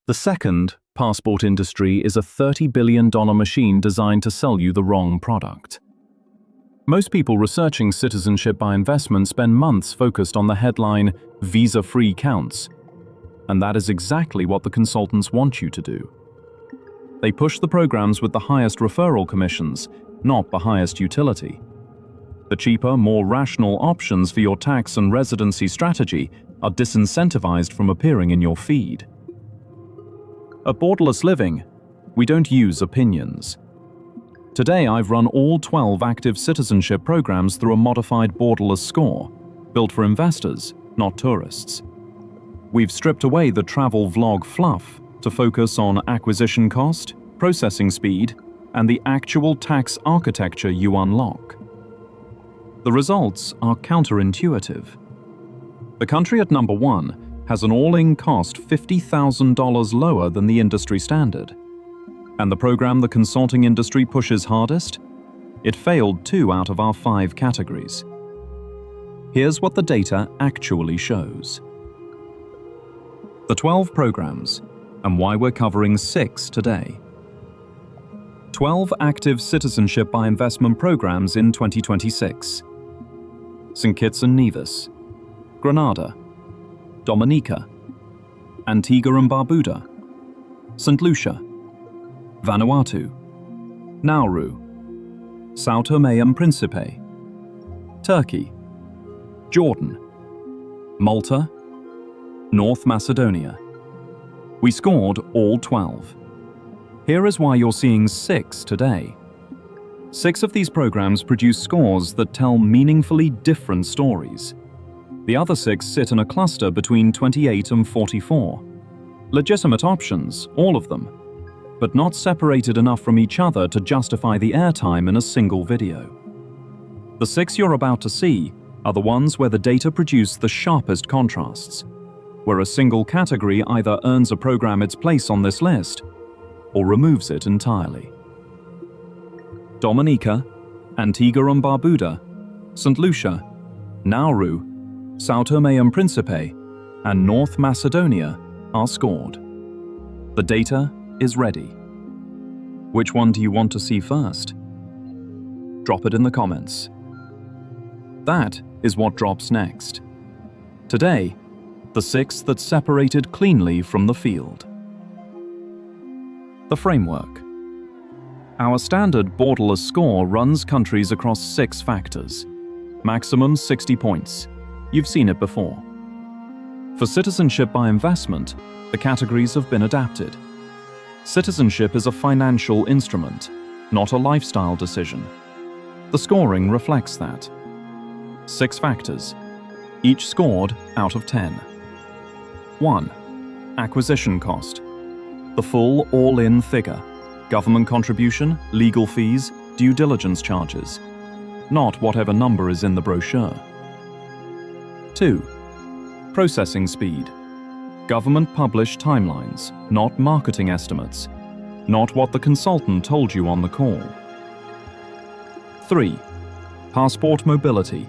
The second, passport industry, is a $30 billion machine designed to sell you the wrong product. Most people researching citizenship by investment spend months focused on the headline, "Visa-free counts." And that is exactly what the consultants want you to do. They push the programs with the highest referral commissions, not the highest utility. The cheaper, more rational options for your tax and residency strategy are disincentivized from appearing in your feed. At Borderless Living, we don't use opinions. Today I've run all 12 active citizenship programs through a modified Borderless Score, built for investors, not tourists. We've stripped away the travel vlog fluff to focus on acquisition cost, processing speed, and the actual tax architecture you unlock. The results are counterintuitive. The country at number 1 has an all-in cost $50,000 lower than the industry standard. And the program the consulting industry pushes hardest? It failed 2 out of our 5 categories. Here's what the data actually shows. The 12 programs, and why we're covering 6 today. 12 active citizenship by investment programs in 2026. St. Kitts and Nevis, Grenada, Dominica, Antigua and Barbuda, St. Lucia, Vanuatu, Nauru, Sao Tome and Principe, Turkey, Jordan, Malta, North Macedonia. We scored all 12. Here is why you're seeing 6 today. 6 of these programs produce scores that tell meaningfully different stories. The other 6 sit in a cluster between 28 and 44. Legitimate options, all of them, but not separated enough from each other to justify the airtime in a single video. The 6 you're about to see are the ones where the data produce the sharpest contrasts, where a single category either earns a program its place on this list or removes it entirely. Dominica, Antigua and Barbuda, St. Lucia, Nauru, Sao Tome and Principe, and North Macedonia are scored. The data is ready. Which one do you want to see first? Drop it in the comments. That is what drops next. Today, the 6 that separated cleanly from the field. The framework. Our standard Borderless Score runs countries across 6 factors. Maximum 60 points. You've seen it before. For citizenship by investment, the categories have been adapted. Citizenship is a financial instrument, not a lifestyle decision. The scoring reflects that. 6 factors, each scored out of 10. 1. Acquisition cost. The full all-in figure. Government contribution, legal fees, due diligence charges. Not whatever number is in the brochure. 2. Processing speed. Government published timelines, not marketing estimates. Not what the consultant told you on the call. 3. Passport mobility.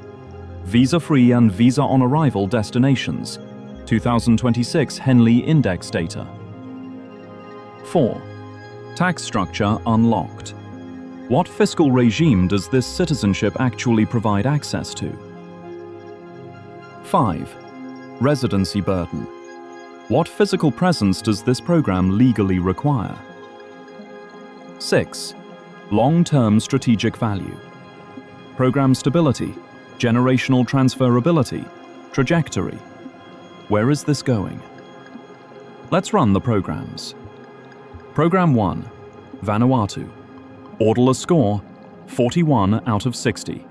Visa-free and visa-on-arrival destinations. 2026 Henley Index data. 4. Tax structure unlocked. What fiscal regime does this citizenship actually provide access to? 5. Residency burden. What physical presence does this program legally require? 6. Long-term strategic value. Program stability, generational transferability, trajectory. Where is this going? Let's run the programs. Program 1, Vanuatu. Borderless Score, 41 out of 60.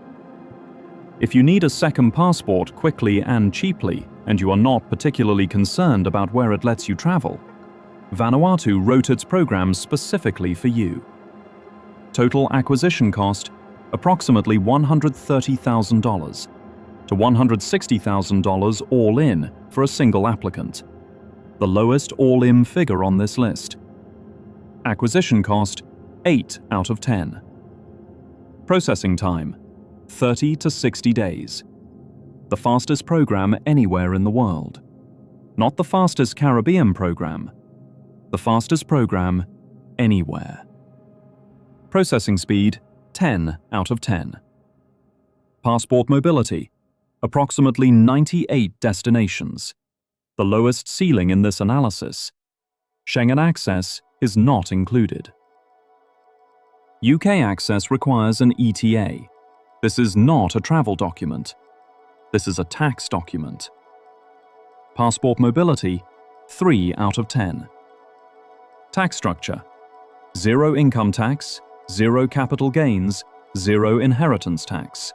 If you need a second passport quickly and cheaply, and you are not particularly concerned about where it lets you travel, Vanuatu wrote its program specifically for you. Total acquisition cost, approximately $130,000 to $160,000 all in for a single applicant. The lowest all-in figure on this list. Acquisition cost, 8 out of 10. Processing time, 30 to 60 days. The fastest program anywhere in the world. Not the fastest Caribbean program. the fastest program anywhere. Processing speed, 10 out of 10. Passport mobility, approximately 98 destinations. The lowest ceiling in this analysis. Schengen access is not included. UK access requires an ETA. This is not a travel document. This is a tax document. Passport mobility, 3 out of 10. Tax structure, 0 income tax, 0 capital gains, 0 inheritance tax.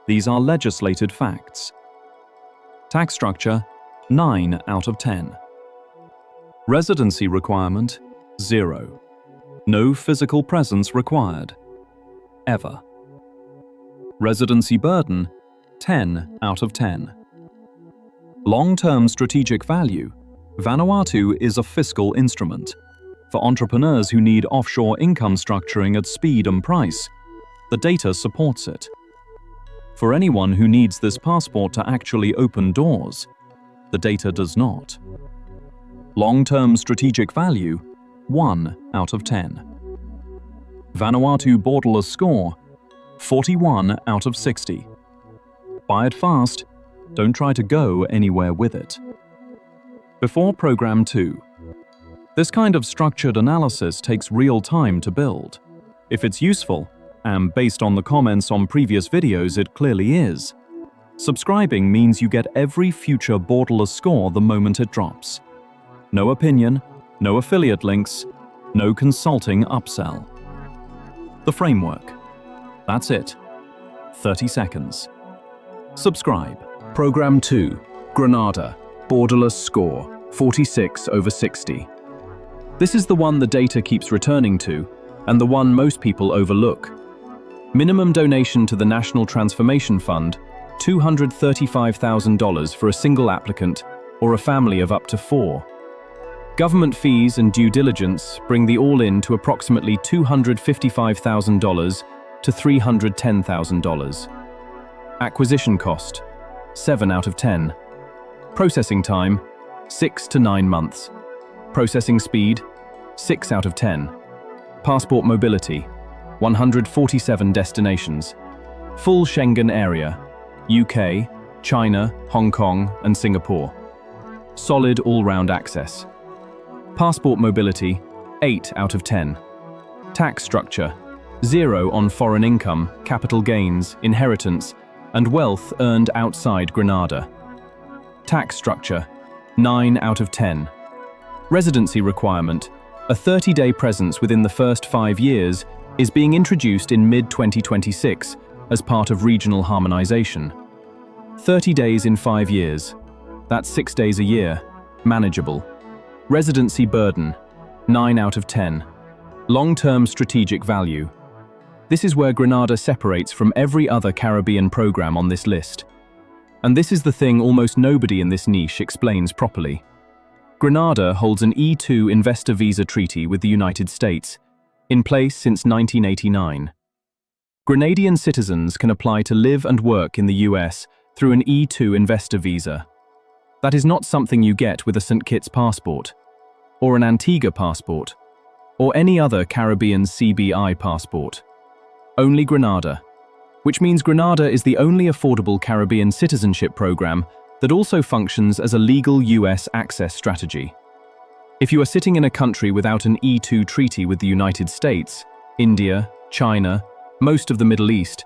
These are legislated facts. Tax structure, 9 out of 10. Residency requirement, 0. No physical presence required. Ever. Residency burden, 10 out of 10. Long-term strategic value, Vanuatu is a fiscal instrument. For entrepreneurs who need offshore income structuring at speed and price, the data supports it. For anyone who needs this passport to actually open doors, the data does not. Long-term strategic value, 1 out of 10. Vanuatu Borderless Score, 41 out of 60. Buy it fast, don't try to go anywhere with it. Before Program 2. This kind of structured analysis takes real time to build. If it's useful, and based on the comments on previous videos it clearly is, subscribing means you get every future Borderless Score the moment it drops. No opinion, no affiliate links, no consulting upsell. The framework. That's it. 30 seconds. Subscribe. Program 2. Grenada. Borderless Score. 46 over 60. This is the one the data keeps returning to, and the one most people overlook. Minimum donation to the National Transformation Fund, $235,000 for a single applicant or a family of up to 4. Government fees and due diligence bring the all-in to approximately $255,000 to $310,000. Acquisition cost, 7 out of 10. Processing time, 6 to 9 months. Processing speed, 6 out of 10. Passport mobility, 147 destinations. Full Schengen area, UK, China, Hong Kong, and Singapore. Solid all-round access. Passport mobility, 8 out of 10. Tax structure, 0 on foreign income, capital gains, inheritance, and wealth earned outside Grenada. Tax structure, 9 out of 10. Residency requirement, a 30-day presence within the first 5 years, is being introduced in mid-2026 as part of regional harmonization. 30 days in 5 years. That's 6 days a year. Manageable. Residency burden, 9 out of 10. Long-term strategic value. This is where Grenada separates from every other Caribbean program on this list. And this is the thing almost nobody in this niche explains properly. Grenada holds an E2 investor visa treaty with the United States, in place since 1989. Grenadian citizens can apply to live and work in the US through an E2 investor visa. That is not something you get with a St. Kitts passport, or an Antigua passport, or any other Caribbean CBI passport. Only Grenada, which means Grenada is the only affordable Caribbean citizenship program that also functions as a legal US access strategy. If you are sitting in a country without an E2 treaty with the United States, India, China, most of the Middle East,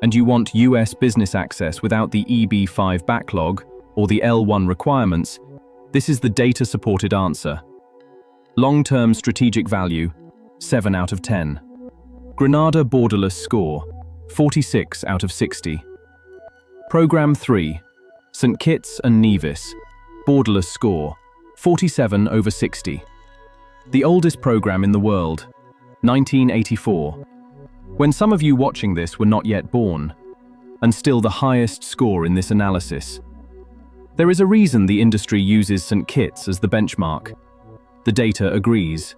and you want US business access without the EB5 backlog or the L1 requirements, this is the data-supported answer. Long-term strategic value, 7 out of 10. Grenada Borderless Score, 46 out of 60. Program 3, St. Kitts and Nevis, Borderless Score, 47 over 60. The oldest program in the world, 1984. When some of you watching this were not yet born, and still the highest score in this analysis. There is a reason the industry uses St. Kitts as the benchmark. The data agrees.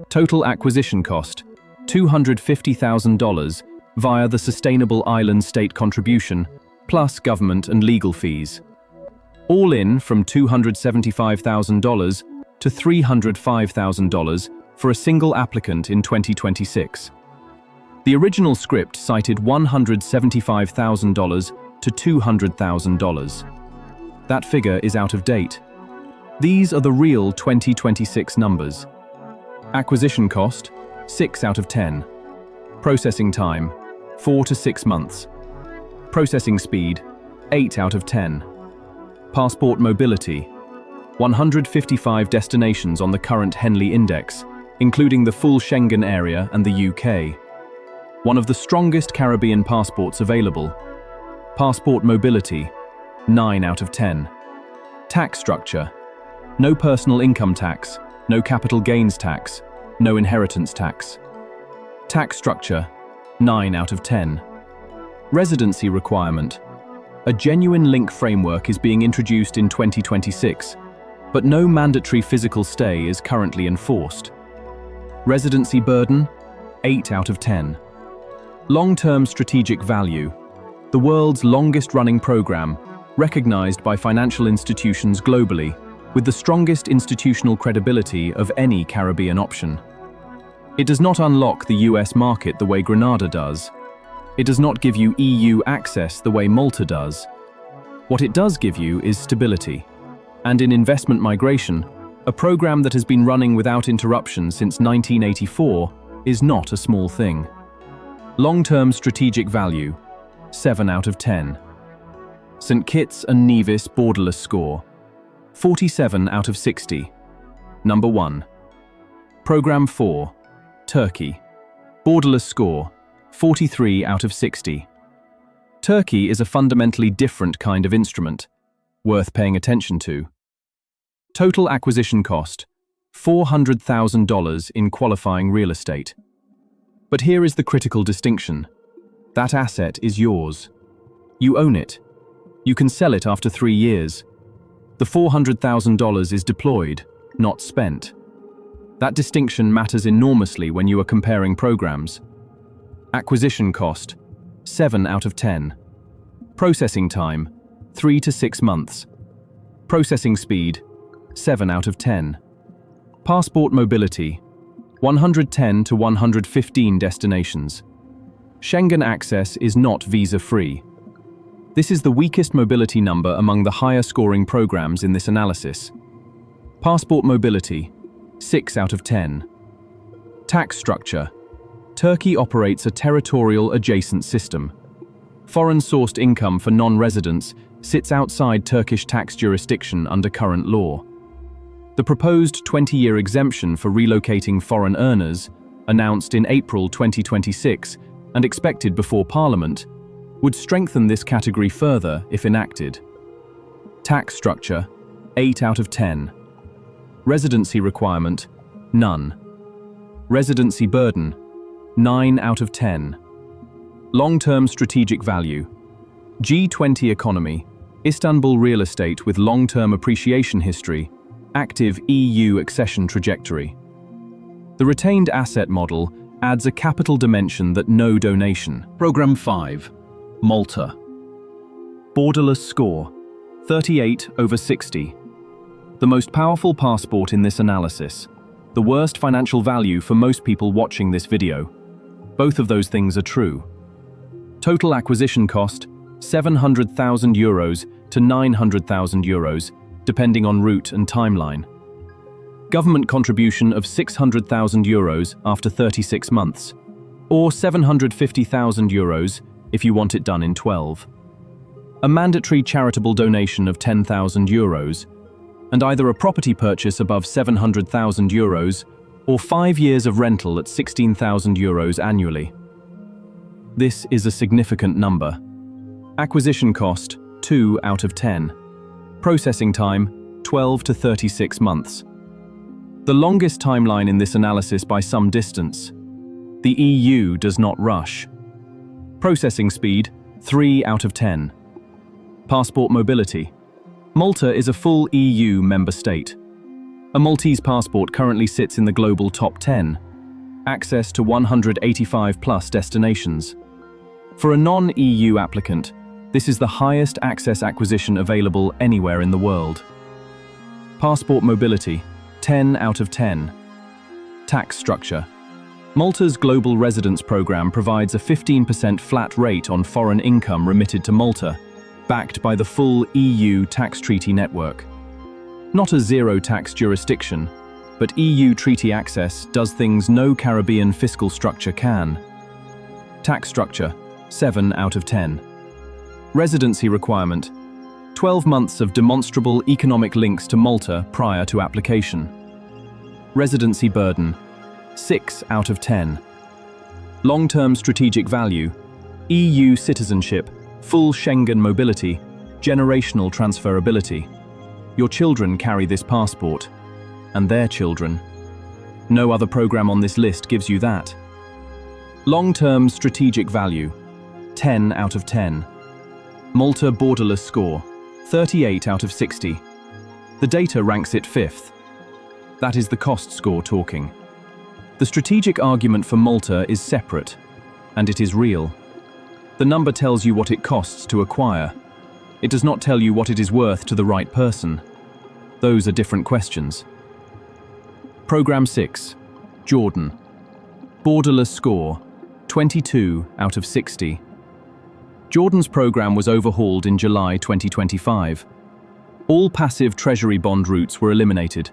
Total acquisition cost, $250,000 via the Sustainable Island State Contribution, plus government and legal fees. All in from $275,000 to $305,000 for a single applicant in 2026. The original script cited $175,000 to $200,000. That figure is out of date. These are the real 2026 numbers. Acquisition cost, 6 out of 10. Processing time, 4 to 6 months. Processing speed, 8 out of 10. Passport mobility, 155 destinations on the current Henley Index, including the full Schengen area and the UK. One of the strongest Caribbean passports available. Passport mobility, 9 out of 10. Tax structure, no personal income tax, no capital gains tax, no inheritance tax. Tax structure, 9 out of 10. Residency requirement, a genuine link framework is being introduced in 2026, but no mandatory physical stay is currently enforced. Residency burden, 8 out of 10. Long-term strategic value, the world's longest-running program, recognized by financial institutions globally, with the strongest institutional credibility of any Caribbean option. It does not unlock the US market the way Grenada does. It does not give you EU access the way Malta does. What it does give you is stability. And in investment migration, a program that has been running without interruption since 1984 is not a small thing. Long-term strategic value, 7 out of 10. St. Kitts and Nevis Borderless Score, 47 out of 60. Number 1. Program 4, Turkey. Borderless Score, 43 out of 60. Turkey is a fundamentally different kind of instrument, worth paying attention to. Total acquisition cost, $400,000 in qualifying real estate. But here is the critical distinction. That asset is yours. You own it. You can sell it after 3 years. The $400,000 is deployed, not spent. That distinction matters enormously when you are comparing programs. Acquisition cost, 7 out of 10. Processing time, 3 to 6 months. Processing speed, 7 out of 10. Passport mobility, 110 to 115 destinations. Schengen access is not visa-free. This is the weakest mobility number among the higher scoring programs in this analysis. Passport mobility, 6 out of 10. Tax structure. Turkey operates a territorial adjacent system. Foreign-sourced income for non-residents sits outside Turkish tax jurisdiction under current law. The proposed 20-year exemption for relocating foreign earners, announced in April 2026 and expected before Parliament, would strengthen this category further if enacted. Tax structure, 8 out of 10. Residency requirement, none. Residency burden, 9 out of 10. Long-term strategic value. G20 economy, Istanbul real estate with long-term appreciation history, active EU accession trajectory. The retained asset model adds a capital dimension that no donation. Program 5, Malta. Borderless Score, 38 over 60. The most powerful passport in this analysis. The worst financial value for most people watching this video. Both of those things are true. Total acquisition cost, €700,000 to €900,000, depending on route and timeline. Government contribution of €600,000 after 36 months, or €750,000 if you want it done in 12. A mandatory charitable donation of €10,000, and either a property purchase above €700,000 or 5 years of rental at €16,000 annually. This is a significant number. Acquisition cost, 2 out of 10. Processing time, 12 to 36 months. The longest timeline in this analysis by some distance. The EU does not rush. Processing speed, 3 out of 10. Passport mobility. Malta is a full EU member state. A Maltese passport currently sits in the global top 10. Access to 185 plus destinations. For a non-EU applicant, this is the highest access acquisition available anywhere in the world. Passport mobility, 10 out of 10. Tax structure. Malta's Global Residence Programme provides a 15% flat rate on foreign income remitted to Malta, backed by the full EU tax treaty network. Not a zero-tax jurisdiction, but EU treaty access does things no Caribbean fiscal structure can. Tax structure, 7 out of 10. Residency requirement, 12 months of demonstrable economic links to Malta prior to application. Residency burden, 6 out of 10. Long-term strategic value, EU citizenship, full Schengen mobility, generational transferability. Your children carry this passport, and their children. No other program on this list gives you that. Long-term strategic value, 10 out of 10. Malta Borderless Score, 38 out of 60. The data ranks it 5th. That is the cost score talking. The strategic argument for Malta is separate, and it is real. The number tells you what it costs to acquire. It does not tell you what it is worth to the right person. Those are different questions. Program 6, Jordan. Borderless Score, 22 out of 60. Jordan's program was overhauled in July 2025. All passive treasury bond routes were eliminated.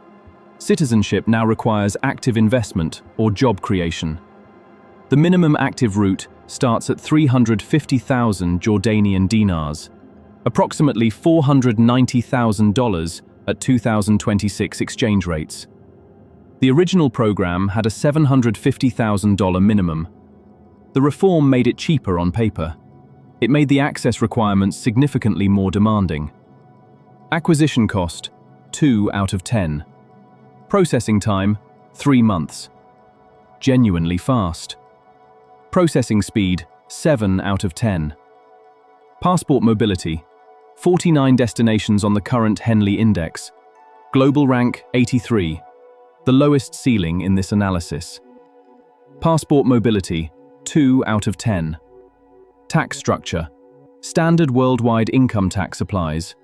Citizenship now requires active investment or job creation. The minimum active route starts at 350,000 Jordanian dinars, approximately $490,000 at 2026 exchange rates. The original program had a $750,000 minimum. The reform made it cheaper on paper. It made the access requirements significantly more demanding. Acquisition cost, 2 out of 10. Processing time, 3 months. Genuinely fast. Processing speed, 7 out of 10. Passport mobility, 49 destinations on the current Henley Index. Global rank, 83. The lowest ceiling in this analysis. Passport mobility, 2 out of 10. Tax structure. Standard worldwide income tax applies.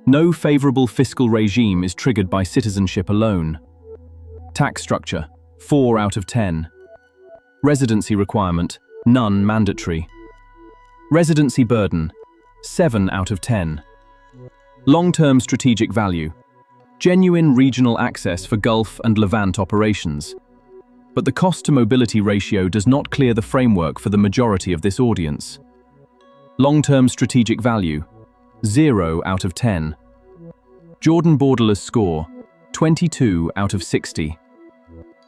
No favorable fiscal regime is triggered by citizenship alone. Tax structure, 4 out of 10. Residency requirement, none mandatory. Residency burden, 7 out of 10. Long-term strategic value. Genuine regional access for Gulf and Levant operations. But the cost-to-mobility ratio does not clear the framework for the majority of this audience. Long-term strategic value, 0 out of 10. Jordan Borderless Score, 22 out of 60.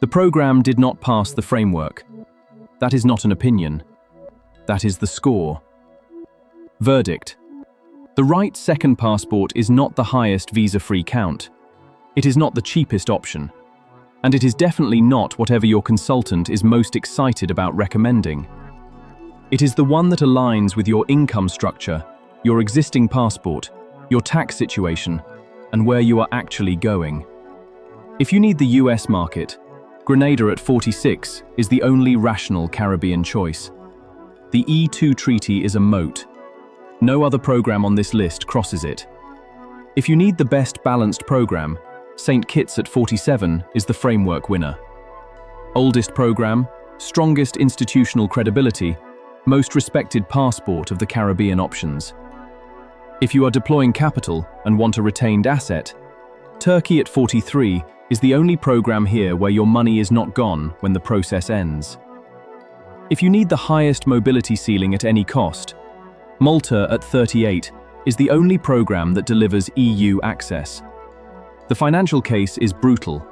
The program did not pass the framework. That is not an opinion. That is the score. Verdict. The right second passport is not the highest visa-free count. It is not the cheapest option. And it is definitely not whatever your consultant is most excited about recommending. It is the one that aligns with your income structure, your existing passport, your tax situation, and where you are actually going. If you need the US market, Grenada at 46 is the only rational Caribbean choice. The E2 treaty is a moat. No other program on this list crosses it. If you need the best balanced program, St. Kitts at 47 is the framework winner. Oldest program, strongest institutional credibility, most respected passport of the Caribbean options. If you are deploying capital and want a retained asset, Turkey at 43 is the only program here where your money is not gone when the process ends. If you need the highest mobility ceiling at any cost, Malta at 38 is the only program that delivers EU access. The financial case is brutal.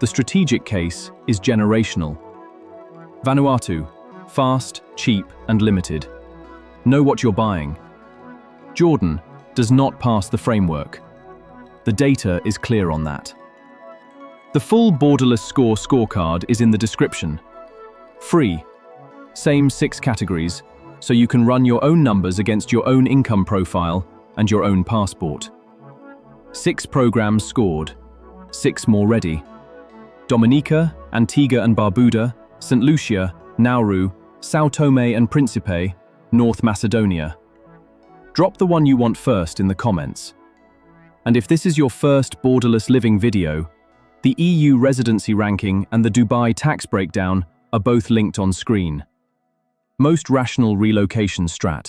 The strategic case is generational. Vanuatu, fast, cheap, and limited. Know what you're buying. Jordan does not pass the framework. The data is clear on that. The full Borderless Score scorecard is in the description. Free. Same 6 categories, so you can run your own numbers against your own income profile and your own passport. 6 programs scored, 6 more ready. Dominica, Antigua and Barbuda, St. Lucia, Nauru, São Tomé and Príncipe, North Macedonia. Drop the one you want first in the comments. And if this is your first borderless living video, The EU residency ranking and the Dubai tax breakdown are both linked on screen. Most rational relocation strat.